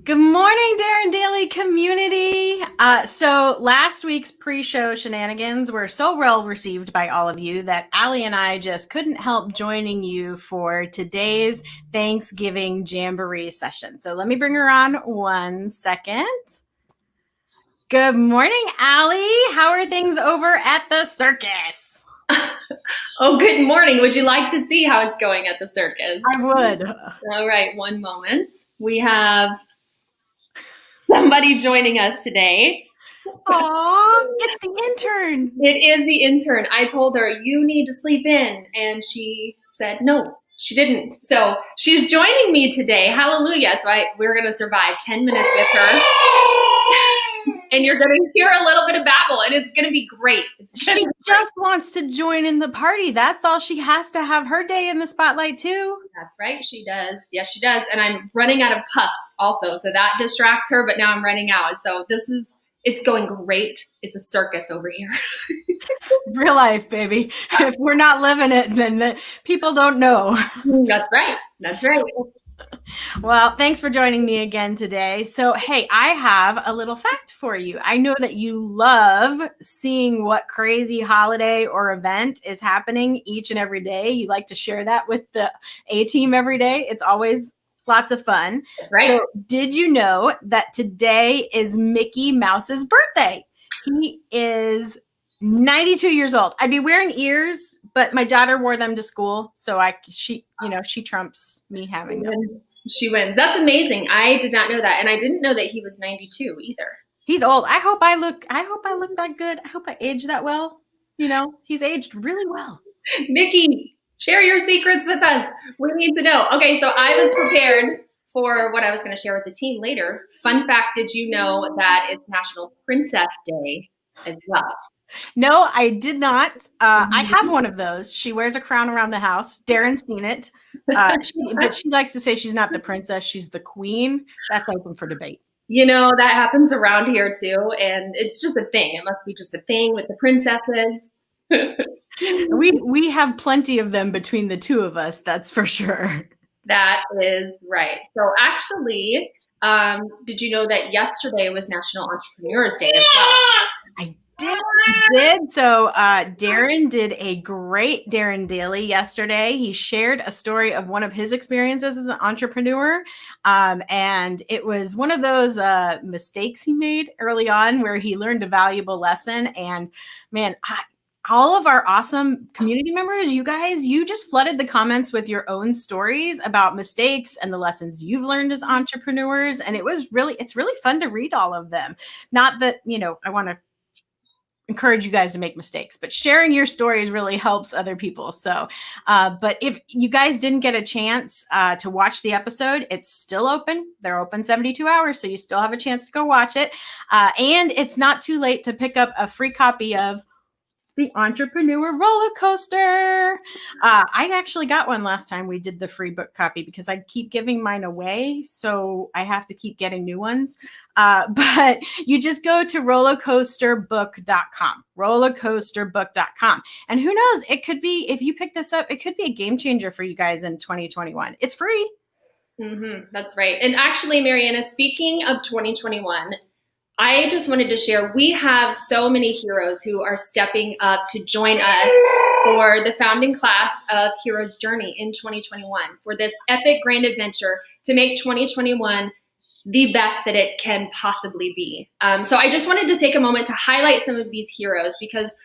Good morning, DarrenDaily community. So last week's pre-show shenanigans were so well received by all of you that Allie and I just couldn't help joining you for today's Thanksgiving Jamboree session. So let me bring her on 1 second. Good morning, Allie. How are things over at the circus? Oh, good morning. Would you like to see how it's going at the circus? I would. All right, one moment. We have somebody joining us today. Aw, it's the intern. It is the intern. I told her, you need to sleep in. And she said, no, she didn't. So she's joining me today. Hallelujah. So we're going to survive 10 minutes with her. And you're going to hear a little bit of babble, and it's going to be great. She just wants to join in the party. That's all. She has to have her day in the spotlight too. That's right. She does. Yes, she does. And I'm running out of puffs also. So that distracts her, but now I'm running out. So it's going great. It's a circus over here. Real life, baby. If we're not living it, then the people don't know. That's right. That's right. Well, thanks for joining me again today. So, hey, I have a little fact for you. I know that you love seeing what crazy holiday or event is happening each and every day. You like to share that with the A team every day. It's always lots of fun. Right. So, did you know that today is Mickey Mouse's birthday? He is 92 years old. I'd be wearing ears, but my daughter wore them to school, so she trumps me having them. She wins. That's amazing. I did not know that, and I didn't know that he was 92 either. He's old. I hope I look that good. I hope I age that well. You know, he's aged really well. Mickey, share your secrets with us. We need to know. Okay, so I was prepared for what I was going to share with the team later. Fun fact, did you know that it's National Princess Day as well? No, I did not. I have one of those. She wears a crown around the house. Darren's seen it. But she likes to say she's not the princess, she's the queen. That's open for debate. You know, that happens around here too, and it's just a thing. It must be just a thing with the princesses. We have plenty of them between the two of us, that's for sure. That is right. So actually, did you know that yesterday was National Entrepreneurs Day as well? I did. So Darren did a great Darren Daily yesterday. He shared a story of one of his experiences as an entrepreneur. And it was one of those mistakes he made early on where he learned a valuable lesson. And man, all of our awesome community members, you guys, you just flooded the comments with your own stories about mistakes and the lessons you've learned as entrepreneurs. And it's really fun to read all of them. Not that, I want to encourage you guys to make mistakes, but sharing your stories really helps other people. So, but if you guys didn't get a chance to watch the episode, it's still open. They're open 72 hours. So you still have a chance to go watch it. And it's not too late to pick up a free copy of The Entrepreneur Roller Coaster. I actually got one last time we did the free book copy because I keep giving mine away. So I have to keep getting new ones. But you just go to rollercoasterbook.com, rollercoasterbook.com. And who knows, it could be, if you pick this up, it could be a game changer for you guys in 2021. It's free. That's right. And actually, Mariana, speaking of 2021, I just wanted to share, we have so many heroes who are stepping up to join us for the founding class of Hero's Journey in 2021 for this epic grand adventure to make 2021 the best that it can possibly be. So I just wanted to take a moment to highlight some of these heroes because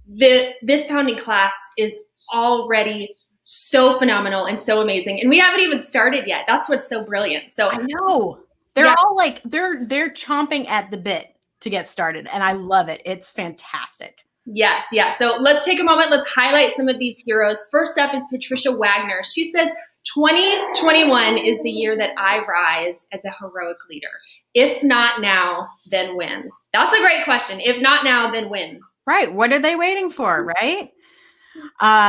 this founding class is already so phenomenal and so amazing. And we haven't even started yet. That's what's so brilliant. So I know. They're all like, they're chomping at the bit to get started. And I love it. It's fantastic. Yes. Yeah. So let's take a moment. Let's highlight some of these heroes. First up is Patricia Wagner. She says, 2021 is the year that I rise as a heroic leader. If not now, then when? That's a great question. If not now, then when? Right. What are they waiting for? Right.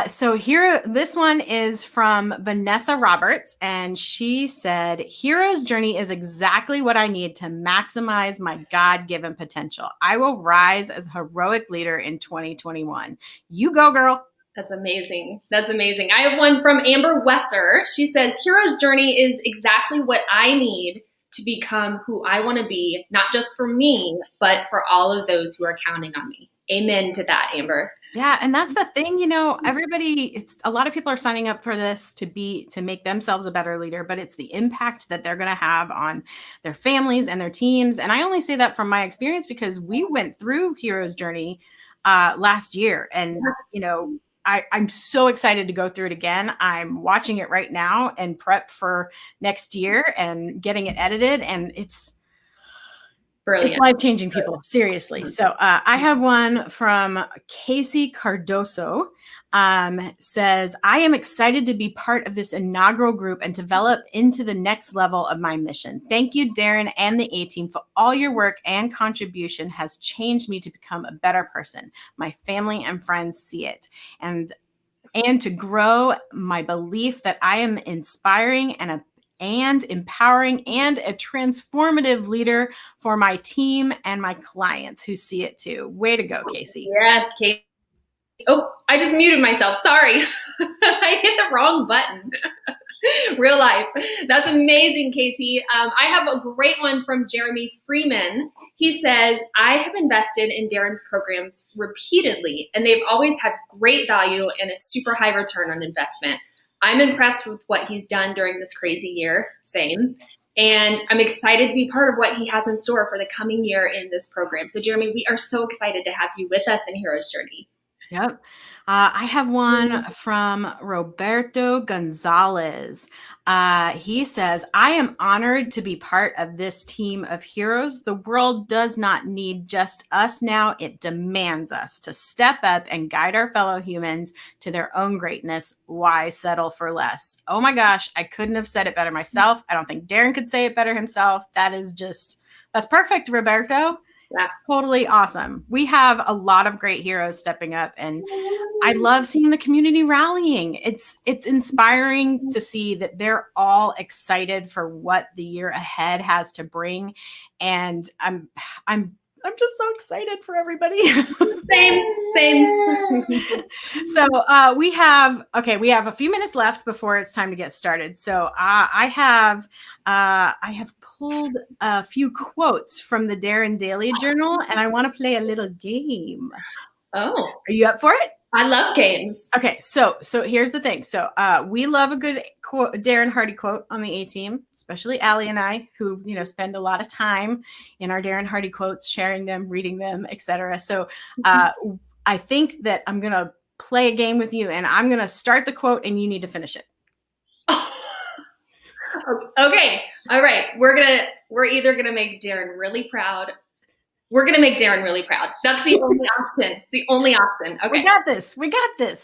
So here, this one is from Vanessa Roberts, and she said, Hero's Journey is exactly what I need to maximize my God-given potential. I will rise as a heroic leader in 2021. You go, girl. That's amazing. That's amazing. I have one from Amber Wesser. She says, Hero's Journey is exactly what I need to become who I want to be, not just for me, but for all of those who are counting on me. Amen to that, Amber. Yeah. And that's the thing, it's a lot of people are signing up for this to make themselves a better leader, but it's the impact that they're going to have on their families and their teams. And I only say that from my experience because we went through Hero's Journey last year. And, I'm so excited to go through it again. I'm watching it right now and prep for next year and getting it edited. And it's brilliant. It's life-changing, people, seriously. So I have one from Casey Cardoso. Says, I am excited to be part of this inaugural group and develop into the next level of my mission. Thank you, Darren and the A-Team, for all your work and contribution has changed me to become a better person. My family and friends see it. And to grow my belief that I am inspiring and empowering and a transformative leader for my team and my clients who see it too. Way to go, Casey. Yes, Casey. Oh, I just muted myself. Sorry. I hit the wrong button. Real life. That's amazing, Casey. I have a great one from Jeremy Freeman. He says, I have invested in Darren's programs repeatedly, and they've always had great value and a super high return on investment. I'm impressed with what he's done during this crazy year. Same. And I'm excited to be part of what he has in store for the coming year in this program. So, Jeremy, we are so excited to have you with us in Hero's Journey. Yep. I have one from Roberto Gonzalez. He says, I am honored to be part of this team of heroes. The world does not need just us now. It demands us to step up and guide our fellow humans to their own greatness. Why settle for less? Oh my gosh, I couldn't have said it better myself. I don't think Darren could say it better himself. That's perfect, Roberto. Yeah. It's totally awesome. We have a lot of great heroes stepping up, and I love seeing the community rallying. It's inspiring to see that they're all excited for what the year ahead has to bring, and I'm just so excited for everybody. Same. So we have a few minutes left before it's time to get started. So I have pulled a few quotes from the DarrenDaily Journal, and I want to play a little game. Oh, are you up for it? I love games. Okay, so here's the thing. So we love a good quote, Darren Hardy quote on the A-Team, especially Allie and I, who spend a lot of time in our Darren Hardy quotes, sharing them, reading them, etc. So I think that I'm gonna play a game with you, and I'm gonna start the quote, and you need to finish it. Okay, all right. We're either gonna make Darren really proud. We're going to make Darren really proud. That's the only option. It's the only option. Okay. We got this.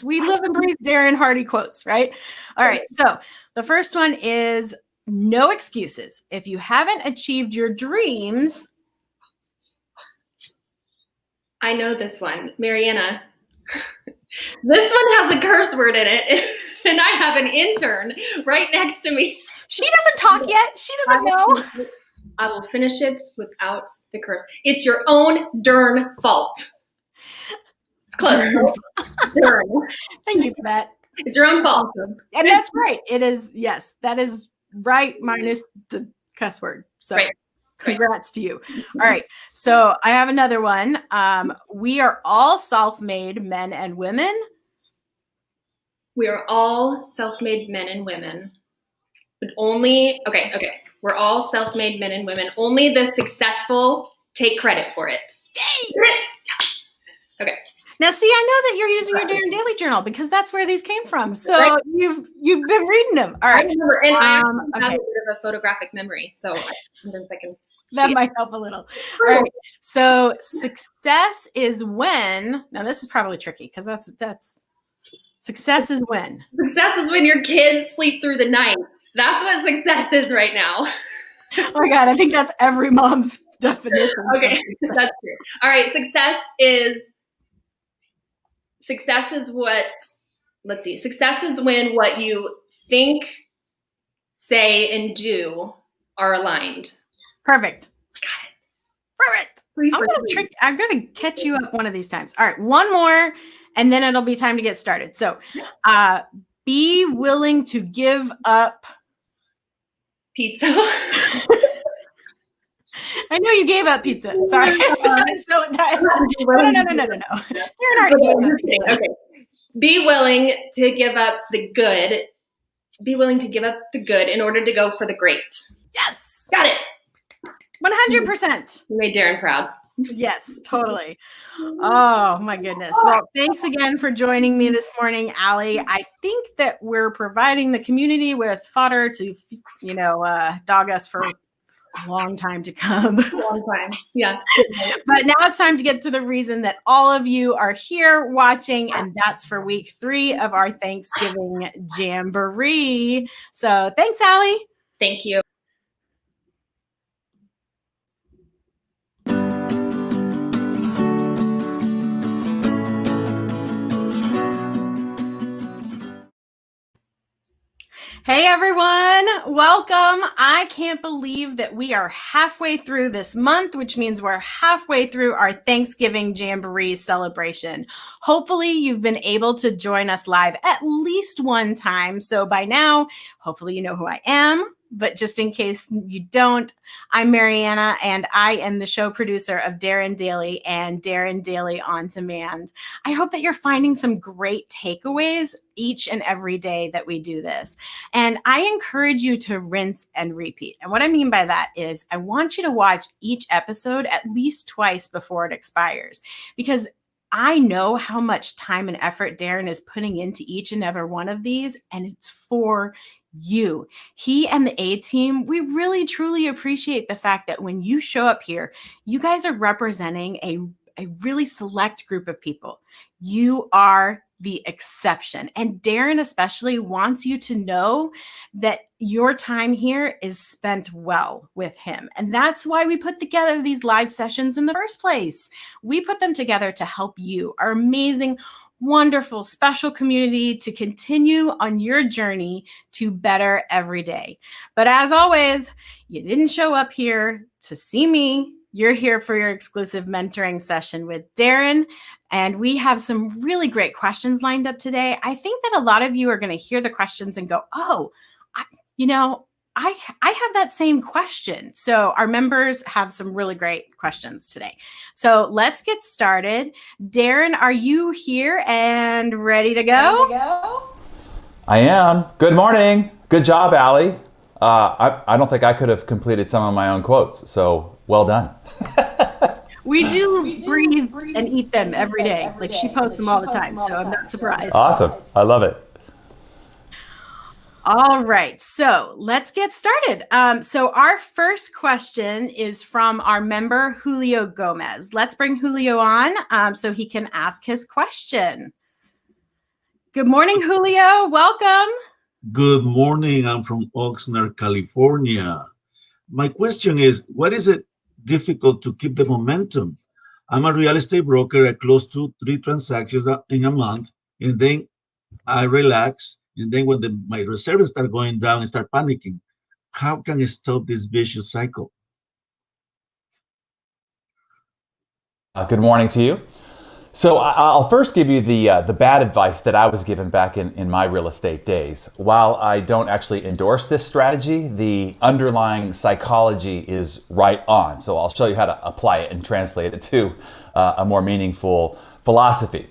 We live and breathe Darren Hardy quotes, right? All right. So the first one is no excuses. If you haven't achieved your dreams. I know this one. Mariana. This one has a curse word in it. And I have an intern right next to me. She doesn't talk yet. She doesn't know. I will finish it without the curse. It's your own darn fault. It's close. Darn. Thank you for that. It's your own fault. Awesome. And that's right. It is. Yes, that is right. Minus the cuss word. So right. Congrats to you. All right. So I have another one. We are all self-made men and women. We are all self-made men and women. But only, okay. We're all self-made men and women. Only the successful take credit for it. Yay! Okay. Now, see, I know that you're using your DarrenDaily Journal because that's where these came from. So right. you've been reading them. All right. And I have a bit of a photographic memory, so sometimes I can. That might help a little. All right. So success is when. Now, this is probably tricky because that's. Success is when. Success is when your kids sleep through the night. That's what success is right now. Oh my God, I think that's every mom's definition. Okay, that's true. All right, success is what, let's see. Success is when what you think, say, and do are aligned. Perfect. Got it. Perfect. I'm gonna catch you up one of these times. All right, one more, and then it'll be time to get started. So be willing to give up pizza. I know you gave up pizza. Sorry. So that, no. Darren already gave up pizza. Okay. Be willing to give up the good. Be willing to give up the good in order to go for the great. Yes. Got it. 100%. You made Darren proud. Yes, totally. Oh my goodness. Well, thanks again for joining me this morning, Allie. I think that we're providing the community with fodder to, dog us for a long time to come. Long time. Yeah. But now it's time to get to the reason that all of you are here watching, and that's for week 3 of our Thanksgiving JAM-boree. So thanks, Allie. Thank you. Hey everyone, welcome. I can't believe that we are halfway through this month, which means we're halfway through our Thanksgiving JAM-boree celebration. Hopefully you've been able to join us live at least one time. So by now, hopefully you know who I am. But just in case you don't, I'm Mariana, and I am the show producer of DarrenDaily and DarrenDaily On Demand. I hope that you're finding some great takeaways each and every day that we do this. And I encourage you to rinse and repeat. And what I mean by that is I want you to watch each episode at least twice before it expires, because I know how much time and effort Darren is putting into each and every one of these, and it's for you. He and the A team, we really truly appreciate the fact that when you show up here, you guys are representing a really select group of people. You are the exception. And Darren especially wants you to know that your time here is spent well with him. And that's why we put together these live sessions in the first place. We put them together to help you, our amazing, wonderful, special community, to continue on your journey to better every day. But as always, you didn't show up here to see me. You're here for your exclusive mentoring session with Darren. And we have some really great questions lined up today. I think that a lot of you are going to hear the questions and go, oh, I have that same question. So our members have some really great questions today. So let's get started. Darren, are you here and ready to go? I am. Good morning. Good job, Allie. I don't think I could have completed some of my own quotes, so well done. We do breathe and eat them every day. Like she posts them all the time, so I'm not surprised. Awesome. I love it. All right, so let's get started. So our first question is from our member, Julio Gomez. Let's bring Julio on so he can ask his question. Good morning, Julio. Welcome. Good morning. I'm from Oxnard, California. My question is, what is it difficult to keep the momentum? I'm a real estate broker. I close 2-3 transactions in a month, and then I relax. And then when my reserves start going down, I start panicking. How can I stop this vicious cycle? Good morning to you. So I'll first give you the bad advice that I was given back in my real estate days. While I don't actually endorse this strategy, the underlying psychology is right on. So I'll show you how to apply it and translate it to a more meaningful philosophy.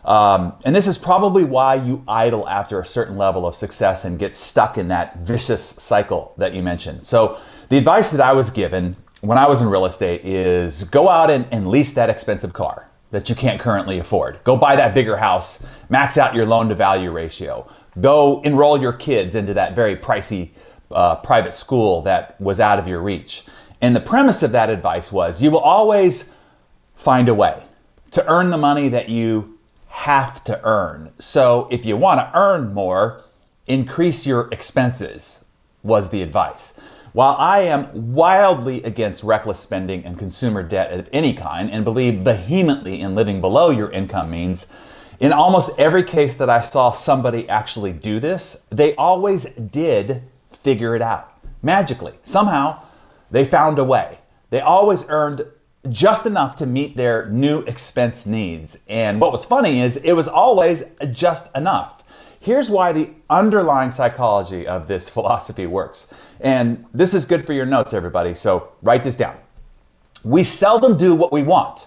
And this is probably why you idle after a certain level of success and get stuck in that vicious cycle that you mentioned. So the advice that I was given when I was in real estate is go out and lease that expensive car that you can't currently afford. Go buy that bigger house, max out your loan to value ratio. Go enroll your kids into that very pricey private school that was out of your reach. And the premise of that advice was you will always find a way to earn the money that you have to earn. So if you want to earn more, increase your expenses, was the advice. While I am wildly against reckless spending and consumer debt of any kind and believe vehemently in living below your income means, in almost every case that I saw somebody actually do this, they always did figure it out. Magically, somehow, they found a way. They always earned just enough to meet their new expense needs. And what was funny is it was always just enough. Here's why the underlying psychology of this philosophy works. And this is good for your notes, everybody. So write this down. we seldom do what we want,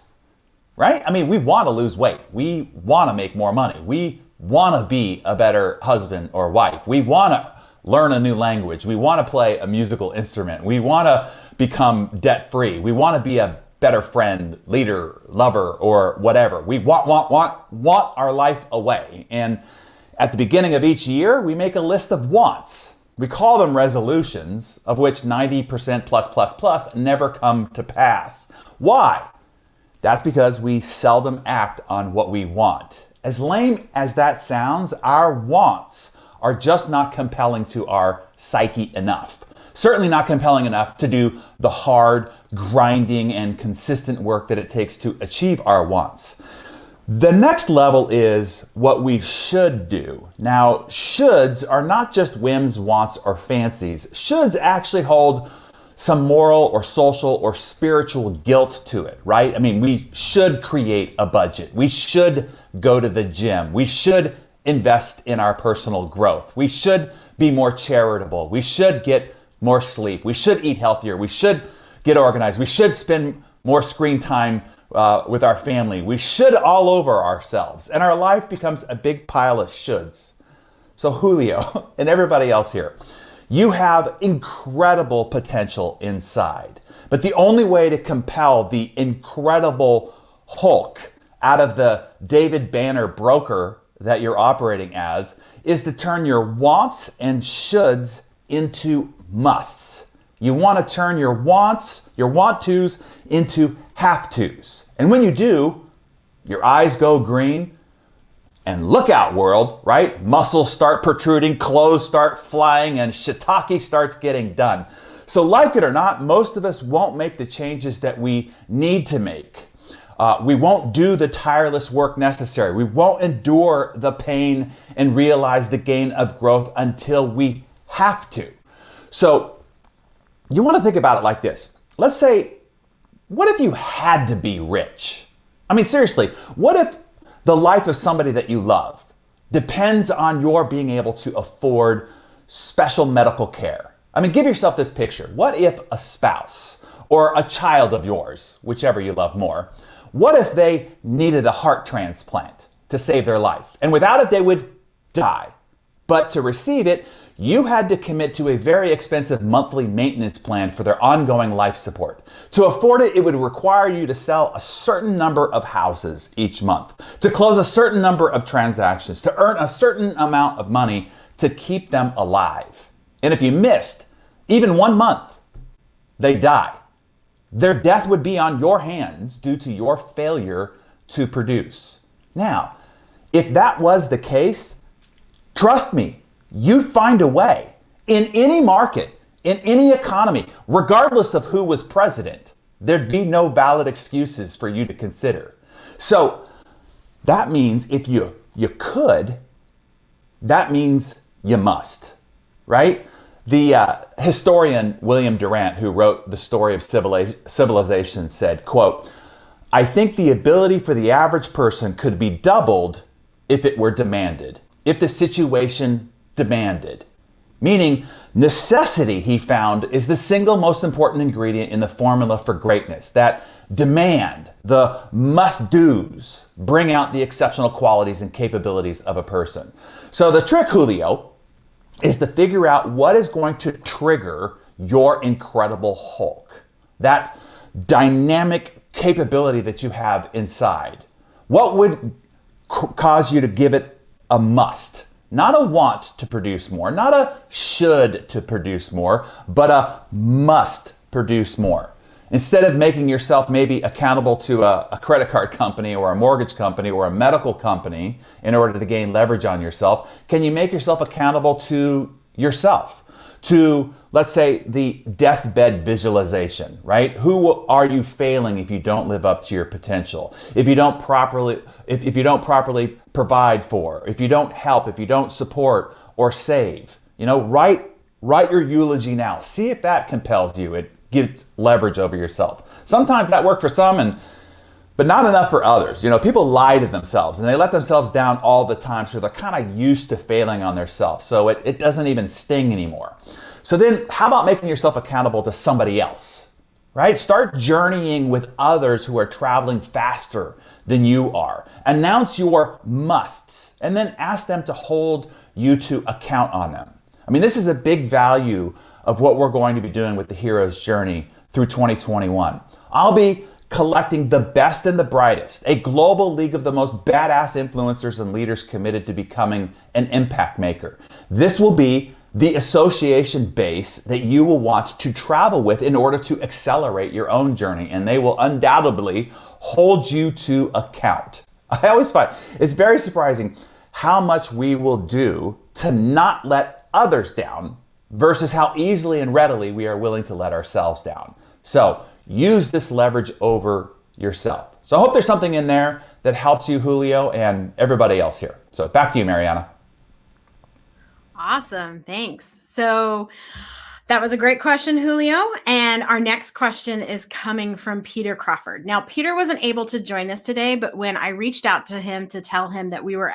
right? I mean, we want to lose weight. We want to make more money. We want to be a better husband or wife. We want to learn a new language. We want to play a musical instrument. We want to become debt-free. We want to be a better friend, leader, lover, or whatever. We want our life away. And at the beginning of each year, we make a list of wants. We call them resolutions, of which 90% plus never come to pass. Why? That's because we seldom act on what we want. As lame as that sounds, our wants are just not compelling to our psyche enough. Certainly not compelling enough to do the hard, grinding, and consistent work that it takes to achieve our wants. The next level is what we should do. Now, shoulds are not just whims, wants, or fancies. Shoulds actually hold some moral or social or spiritual guilt to it, right? I mean, we should create a budget. We should go to the gym. We should invest in our personal growth. We should be more charitable. We should get more sleep. We should eat healthier. We should get organized. We should spend more screen time with our family. We should all over ourselves. And our life becomes a big pile of shoulds. So Julio and everybody else here, you have incredible potential inside. But the only way to compel the incredible Hulk out of the David Banner broker that you're operating as is to turn your wants and shoulds into musts. You want to turn your wants, your want tos into have tos. And when you do, your eyes go green and look out world, right? Muscles start protruding, clothes start flying, and shiitake starts getting done. So like it or not, most of us won't make the changes that we need to make. We won't do the tireless work necessary. We won't endure the pain and realize the gain of growth until we have to. So you want to think about it like this. Let's say, what if you had to be rich? I mean, seriously, what if the life of somebody that you love depends on your being able to afford special medical care? I mean, give yourself this picture. What if a spouse or a child of yours, whichever you love more, what if they needed a heart transplant to save their life? And without it, they would die. But to receive it, you had to commit to a very expensive monthly maintenance plan for their ongoing life support. To afford it, it would require you to sell a certain number of houses each month, to close a certain number of transactions, to earn a certain amount of money to keep them alive. And if you missed even 1 month, they die. Their death would be on your hands due to your failure to produce. Now, if that was the case, trust me, you'd find a way. In any market, in any economy, regardless of who was president, there'd be no valid excuses for you to consider. So that means if you could, that means you must, right? The historian William Durant, who wrote The Story of Civilization, said, quote, "I think the ability for the average person could be doubled if it were demanded, if the situation demanded." Meaning necessity, he found, is the single most important ingredient in the formula for greatness. That demand, the must-dos, bring out the exceptional qualities and capabilities of a person. So the trick, Julio, is to figure out what is going to trigger your incredible Hulk. That dynamic capability that you have inside. What would cause you to give it a must? Not a want to produce more, not a should to produce more, but a must produce more. Instead of making yourself maybe accountable to a credit card company or a mortgage company or a medical company in order to gain leverage on yourself, can you make yourself accountable to yourself? To, let's say, the deathbed visualization, right? Who are you failing if you don't live up to your potential? If you don't properly, if you don't properly provide for, if you don't help, if you don't support or save, write your eulogy now. See if that compels you. It gives leverage over yourself. Sometimes that works for some, but not enough for others. People lie to themselves and they let themselves down all the time. So they're kind of used to failing on themselves. So it doesn't even sting anymore. So then how about making yourself accountable to somebody else, right? Start journeying with others who are traveling faster than you are. Announce your musts and then ask them to hold you to account on them. I mean, this is a big value of what we're going to be doing with the Hero's Journey through 2021. I'll be collecting the best and the brightest, a global league of the most badass influencers and leaders committed to becoming an impact maker. This will be the association base that you will want to travel with in order to accelerate your own journey, and they will undoubtedly hold you to account. I always find it's very surprising how much we will do to not let others down versus how easily and readily we are willing to let ourselves down. So use this leverage over yourself. So I hope there's something in there that helps you, Julio, and everybody else here. So back to you, Mariana. Awesome. Thanks. So that was a great question, Julio. And our next question is coming from Peter Crawford. Now, Peter wasn't able to join us today, but when I reached out to him to tell him that we were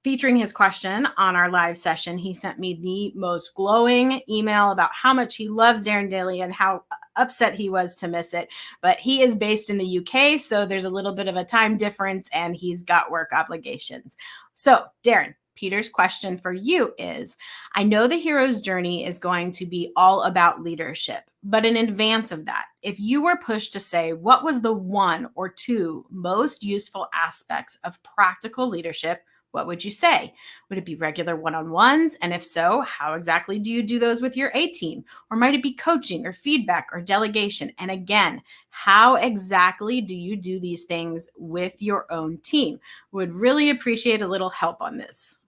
featuring his question on our live session, he sent me the most glowing email about how much he loves Darren Daily and how upset he was to miss it. But he is based in the UK, so there's a little bit of a time difference and he's got work obligations. So, Darren, Peter's question for you is, I know the hero's journey is going to be all about leadership, but in advance of that, if you were pushed to say, what was the one or two most useful aspects of practical leadership, what would you say? Would it be regular one-on-ones? And if so, how exactly do you do those with your A-team? Or might it be coaching or feedback or delegation? And again, how exactly do you do these things with your own team? Would really appreciate a little help on this.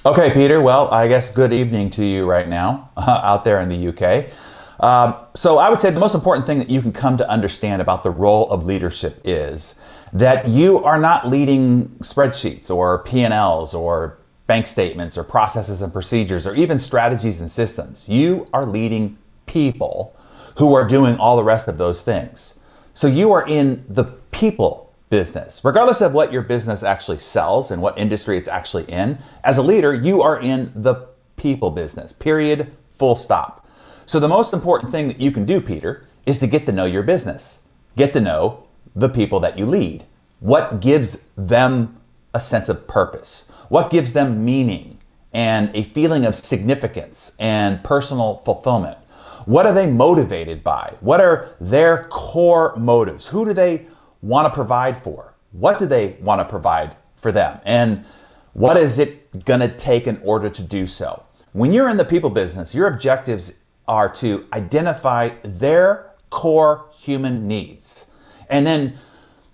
Okay, Peter. Well, I guess good evening to you right now out there in the UK. So I would say the most important thing that you can come to understand about the role of leadership is that you are not leading spreadsheets or P&Ls or bank statements or processes and procedures or even strategies and systems. You are leading people who are doing all the rest of those things. So you are in the people business. Regardless of what your business actually sells and what industry it's actually in, as a leader, you are in the people business, period, full stop. So the most important thing that you can do, Peter, is to get to know your business. Get to know the people that you lead. What gives them a sense of purpose? What gives them meaning and a feeling of significance and personal fulfillment? What are they motivated by? What are their core motives? Who do they want to provide for? What do they want to provide for them? And what is it going to take in order to do so? When you're in the people business, your objectives are to identify their core human needs and then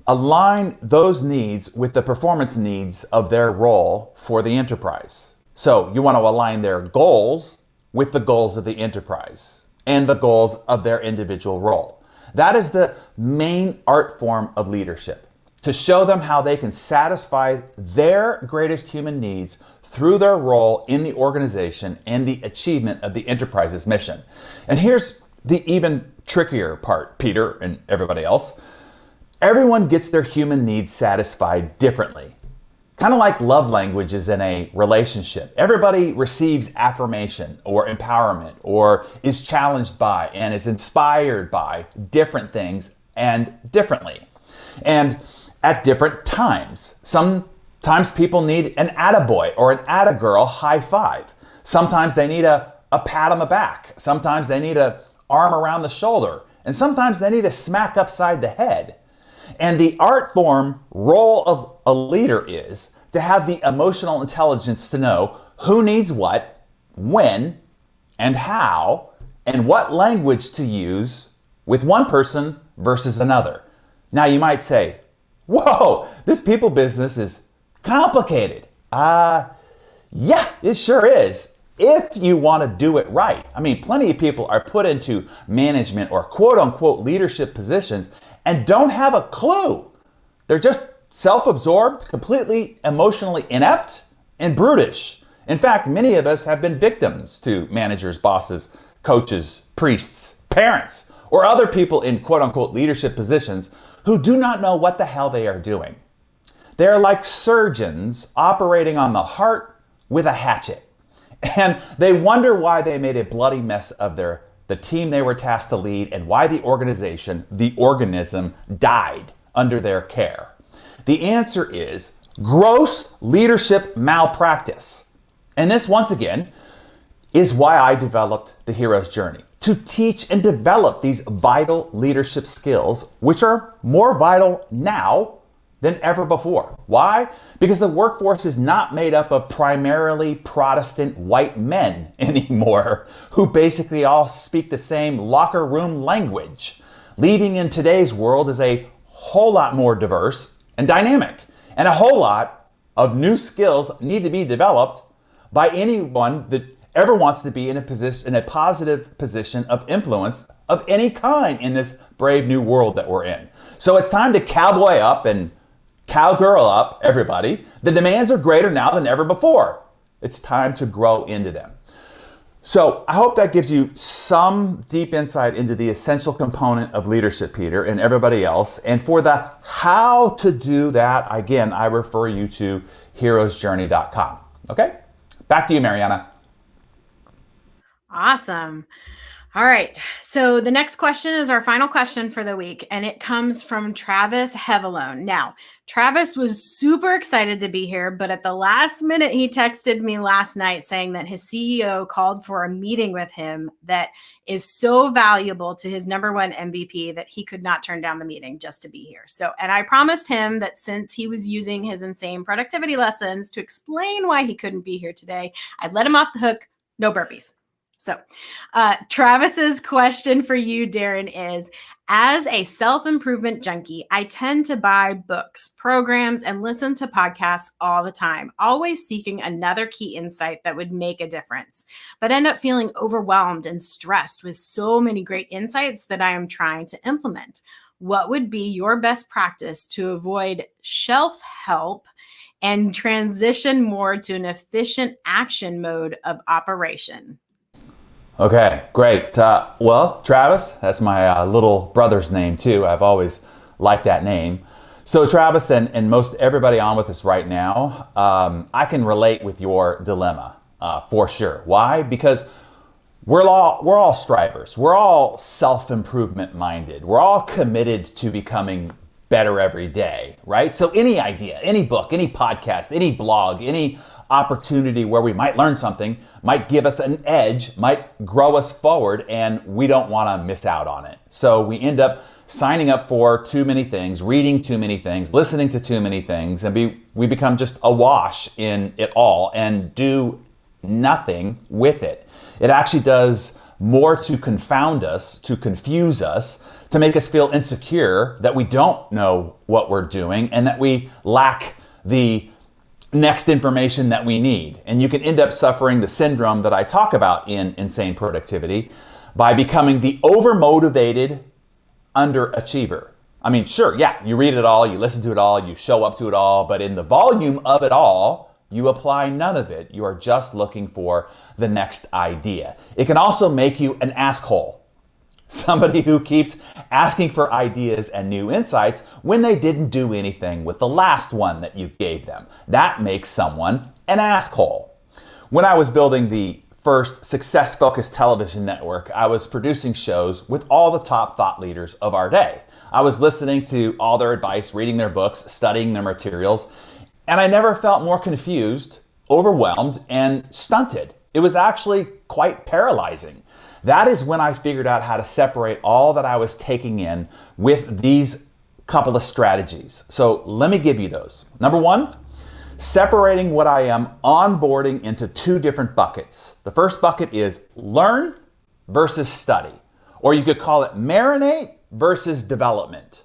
align those needs with the performance needs of their role for the enterprise. So you want to align their goals with the goals of the enterprise and the goals of their individual role. That is the main art form of leadership, to show them how they can satisfy their greatest human needs through their role in the organization and the achievement of the enterprise's mission. And here's the even trickier part, Peter and everybody else. Everyone gets their human needs satisfied differently. Kind of like love languages in a relationship. Everybody receives affirmation or empowerment or is challenged by and is inspired by different things and differently. And at different times. Sometimes people need an attaboy or an attagirl high five. Sometimes they need a pat on the back. Sometimes they need an arm around the shoulder. And sometimes they need a smack upside the head. And the art form role of a leader is to have the emotional intelligence to know who needs what, when, and how, and what language to use with one person versus another. Now you might say, whoa, this people business is complicated. Yeah, it sure is. If you want to do it right. I mean, plenty of people are put into management or quote unquote leadership positions and don't have a clue. They're just self-absorbed, completely emotionally inept, and brutish. In fact, many of us have been victims to managers, bosses, coaches, priests, parents, or other people in quote unquote leadership positions who do not know what the hell they are doing. They're like surgeons operating on the heart with a hatchet. And they wonder why they made a bloody mess of their the team they were tasked to lead, and why the organism died under their care? The answer is gross leadership malpractice. And this, once again, is why I developed the Hero's Journey, to teach and develop these vital leadership skills, which are more vital now than ever before. Why? Because the workforce is not made up of primarily Protestant white men anymore, who basically all speak the same locker room language. Leading in today's world is a whole lot more diverse and dynamic, and a whole lot of new skills need to be developed by anyone that ever wants to be in a positive position of influence of any kind in this brave new world that we're in. So it's time to cowboy up and cowgirl up, everybody. The demands are greater now than ever before. It's time to grow into them. So I hope that gives you some deep insight into the essential component of leadership, Peter, and everybody else. And for the how to do that, again, I refer you to heroesjourney.com. Okay? Back to you, Mariana. Awesome. All right. So the next question is our final question for the week, and it comes from Travis Hevelone. Now, Travis was super excited to be here, but at the last minute, he texted me last night saying that his CEO called for a meeting with him that is so valuable to his number one MVP that he could not turn down the meeting just to be here. So, and I promised him that since he was using his insane productivity lessons to explain why he couldn't be here today, I'd let him off the hook. No burpees. So Travis's question for you, Darren, is, as a self-improvement junkie, I tend to buy books, programs, and listen to podcasts all the time, always seeking another key insight that would make a difference, but end up feeling overwhelmed and stressed with so many great insights that I am trying to implement. What would be your best practice to avoid shelf help and transition more to an efficient action mode of operation? Okay, great. Well, Travis, that's my little brother's name too. I've always liked that name. So Travis, and most everybody on with us right now, I can relate with your dilemma for sure. Why? Because we're all strivers. We're all self-improvement minded. We're all committed to becoming better every day, right? So any idea, any book, any podcast, any blog, any opportunity where we might learn something might give us an edge, might grow us forward, and we don't want to miss out on it. So we end up signing up for too many things, reading too many things, listening to too many things, and we become just awash in it all and do nothing with it. It actually does more to confound us, to confuse us, to make us feel insecure that we don't know what we're doing and that we lack the next information that we need. And you can end up suffering the syndrome that I talk about in Insane Productivity by becoming the overmotivated underachiever. I mean, sure, yeah, you read it all, you listen to it all, you show up to it all, but in the volume of it all, you apply none of it. You are just looking for the next idea. It can also make you an asshole. Somebody who keeps asking for ideas and new insights when they didn't do anything with the last one that you gave them. That makes someone an asshole. When I was building the first success-focused television network, I was producing shows with all the top thought leaders of our day. I was listening to all their advice, reading their books, studying their materials, and I never felt more confused, overwhelmed, and stunted. It was actually quite paralyzing. That is when I figured out how to separate all that I was taking in with these couple of strategies. So let me give you those. Number one, separating what I am onboarding into two different buckets. The first bucket is learn versus study, or you could call it marinate versus development.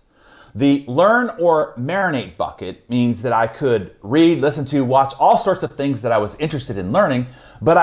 The learn or marinate bucket means that I could read, listen to, watch all sorts of things that I was interested in learning, but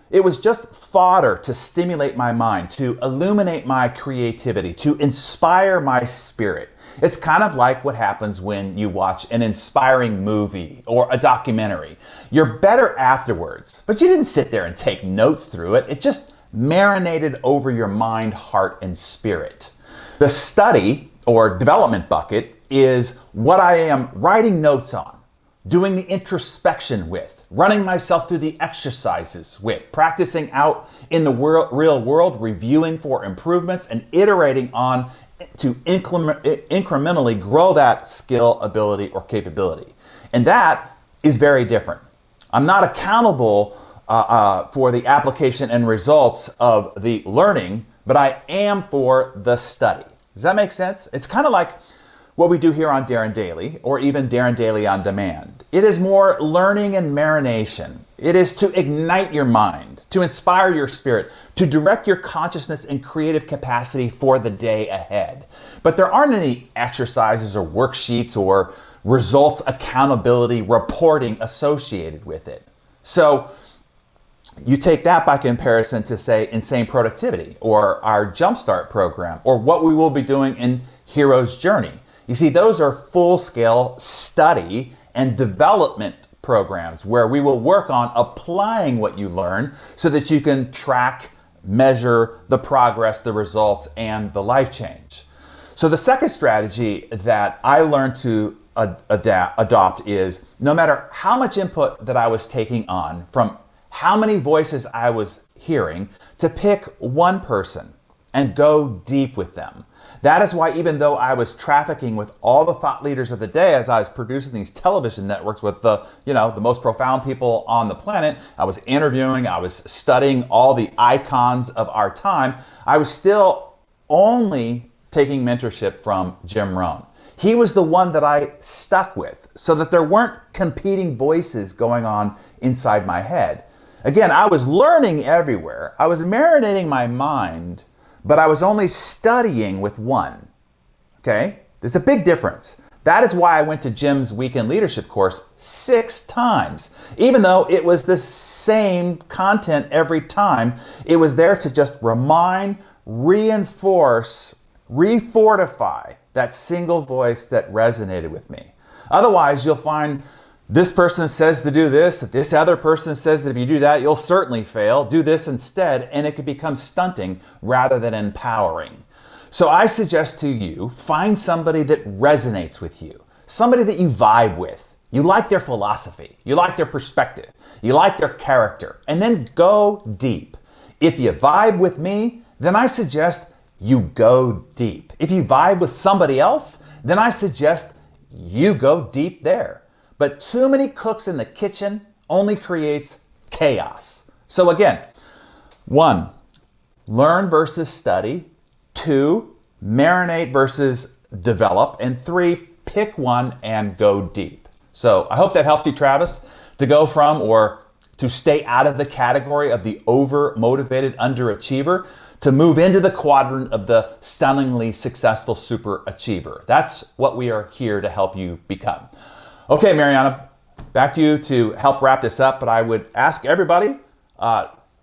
it was just fodder to stimulate my mind, to illuminate my creativity, to inspire my spirit. It's kind of like what happens when you watch an inspiring movie or a documentary. You're better afterwards, but you didn't sit there and take notes through it. It just marinated over your mind, heart, and spirit. The study or development bucket is what I am writing notes on, doing the introspection with, running myself through the exercises with, practicing out in the real world, reviewing for improvements, and iterating on to incrementally grow that skill, ability, or capability. And that is very different. I'm not accountable for the application and results of the learning, but I am for the study. Does that make sense? It's kind of like what we do here on Darren Daily, or even Darren Daily on Demand. It is more learning and marination. It is to ignite your mind, to inspire your spirit, to direct your consciousness and creative capacity for the day ahead. But there aren't any exercises or worksheets or results accountability reporting associated with it. So you take that by comparison to, say, Insane Productivity or our Jumpstart program, or what we will be doing in Hero's Journey. You see, those are full-scale study and development programs where we will work on applying what you learn so that you can track, measure the progress, the results, and the life change. So the second strategy that I learned to adopt is, no matter how much input that I was taking on, from how many voices I was hearing, to pick one person and go deep with them. That is why, even though I was trafficking with all the thought leaders of the day as I was producing these television networks with the most profound people on the planet, I was interviewing, I was studying all the icons of our time, I was still only taking mentorship from Jim Rohn. He was the one that I stuck with, so that there weren't competing voices going on inside my head. Again, I was learning everywhere. I was marinating my mind, but I was only studying with one. Okay? There's a big difference. That is why I went to Jim's weekend leadership course 6 times. Even though it was the same content every time, it was there to just remind, reinforce, refortify that single voice that resonated with me. Otherwise, you'll find this person says to do this other person says that if you do that, you'll certainly fail. Do this instead, and it could become stunting rather than empowering. So I suggest to you, find somebody that resonates with you, somebody that you vibe with. You like their philosophy, you like their perspective, you like their character, and then go deep. If you vibe with me, then I suggest you go deep. If you vibe with somebody else, then I suggest you go deep there. But too many cooks in the kitchen only creates chaos. So again, 1, learn versus study. 2, marinate versus develop. And 3, pick one and go deep. So I hope that helps you, Travis, to go from, or to stay out of the category of the over-motivated underachiever, to move into the quadrant of the stunningly successful superachiever. That's what we are here to help you become. Okay, Mariana, back to you to help wrap this up, but I would ask everybody,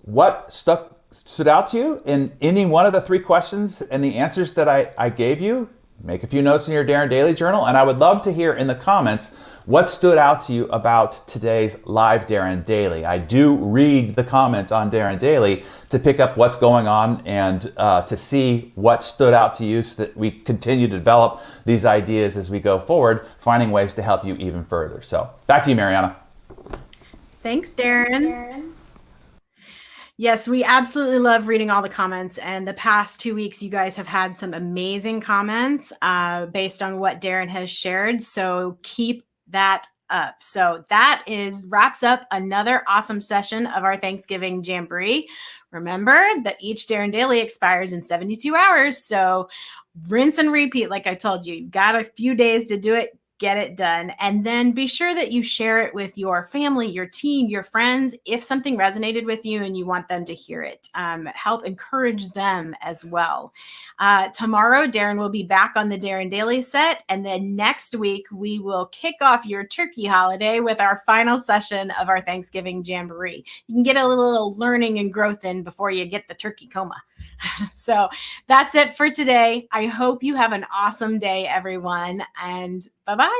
what stood out to you in any one of the 3 questions and the answers that I gave you? Make a few notes in your Darren Daily journal, and I would love to hear in the comments what stood out to you about today's live Darren Daily. I do read the comments on Darren Daily to pick up what's going on and to see what stood out to you, so that we continue to develop these ideas as we go forward, finding ways to help you even further. So back to you, Mariana. Thanks, Darren. Yes, we absolutely love reading all the comments. And the past 2 weeks, you guys have had some amazing comments based on what Darren has shared. So keep that up. So that wraps up another awesome session of our Thanksgiving Jamboree. Remember that each Darren Daily expires in 72 hours. So rinse and repeat, like I told you. You've got a few days to do it. Get it done. And then be sure that you share it with your family, your team, your friends, if something resonated with you and you want them to hear it. Help encourage them as well. Tomorrow, Darren will be back on the Darren Daily set. And then next week, we will kick off your turkey holiday with our final session of our Thanksgiving Jamboree. You can get a little learning and growth in before you get the turkey coma. So that's it for today. I hope you have an awesome day, everyone, and bye-bye.